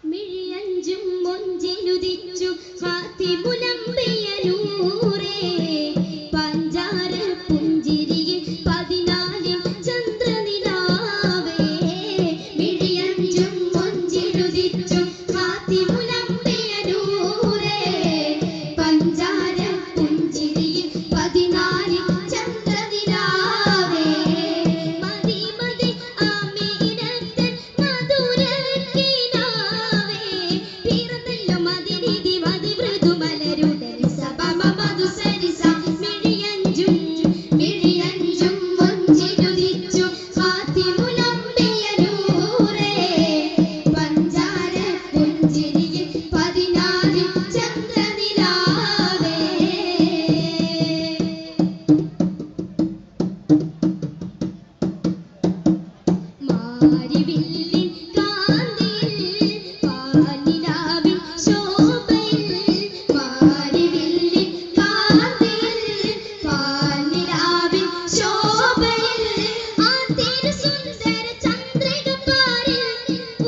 മിഴിയഞ്ചും മൊഞ്ചിലുദിച്ചു ഫാത്തിമുലംബിയ നൂറേ പഞ്ചാര പുഞ്ചിരിയിൽ 14 ചന്ദ്രനിലാവേ മിഴിയഞ്ചും മൊഞ്ചിലുദിച്ചു ഫാത്തിമുലംബിയ നൂറേ പഞ്ചാര പുഞ്ചിരിയിൽ 14 ചന്ദ്രനിലാവേ മതി മതി ആമീനത്തൻ മധുരക്കിനാവേ പിറന്നല്ലോ മതിരിതി മതി മൃദുമലരുടെ സഭമ മധുസരിസ മിഴിയഞ്ചും മൊഞ്ചിലുദിച്ചു ഫാത്തിമുലംബിയ നൂറേ പഞ്ചാര പുഞ്ചിരിയിൽ 14 ചന്ദ്രനിലാവേ മാരിവില്ലിൻ കാന്തിയിൽ പാൽനിലാവിൻ ശോഭയിൽ മാരിവില്ലിൻ കാന്തിയിൽ പാൽനിലാവിൻ ശോഭയിൽ ആ തിരുസുന്ദര ചന്ദ്രികപ്പാരിൽ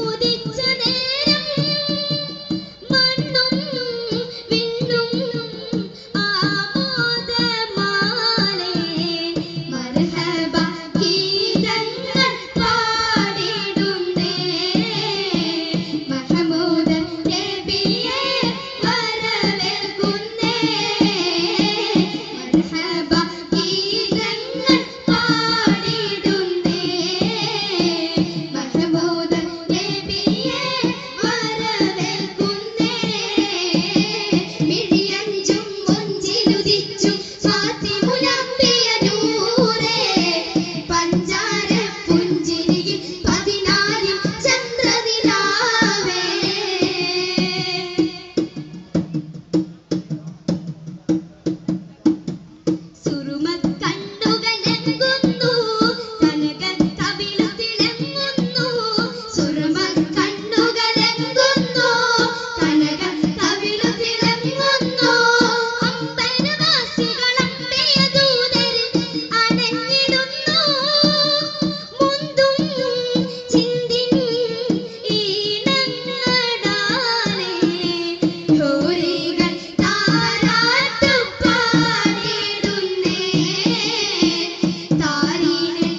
ഉദിച്ച നേരം മണ്ണും വിണ്ണും ആമോദമാലേ മർഹബ ഗീതങ്ങൾ പാടിടുന്നേ മഹമൂദ് നബിയെ വരവേൽക്കുന്നേ മർഹബ ഗീതങ്ങൾ പാടിടുന്നേ മഹമൂദ് നബിയെ വരവേൽക്കുന്നേ മിഴിയഞ്ചും മൊഞ്ചിലുദിച്ചു ഫാത്തിമുലംബിയ നൂറേ പഞ്ചാര പുഞ്ചിരിയിൽ 14 ചന്ദ്രനിലാവേ സുറുമക്കണ്ണുകളെങ്ങുന്നു കനകക്കവിളു തിളങ്ങുന്നു സുറുമക്കണ്ണുകളെങ്ങുന്നു കനകക്കവിളു തിളങ്ങുന്നു അമ്പരവാസികളമ്പിയ ദൂതരിൽ അണഞ്ഞിടുന്നു മുന്തും ചിന്തിൻ ഈണങ്ങളാലേ ഹോരികൾ താരാട്ടു പാടിടുന്നേ താരീനെ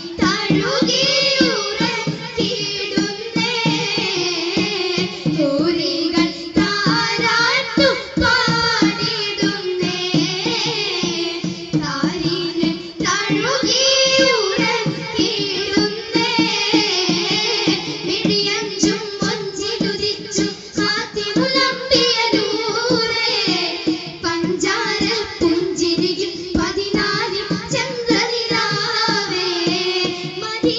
തഴുകിയുറക്കിടുന്നേ ഹോരികൾ താരാട്ടു പാടിടുന്നേ താരീനെ തഴുകിയുറക്കിടുന്നേ മിഴിയഞ്ചും മൊഞ്ചിലുദിച്ചു ഫാത്തിമുലംബിയ നൂറേ പഞ്ചാര പുഞ്ചിരിയിൽ 14 ചന്ദ്രനിലാവേ മതി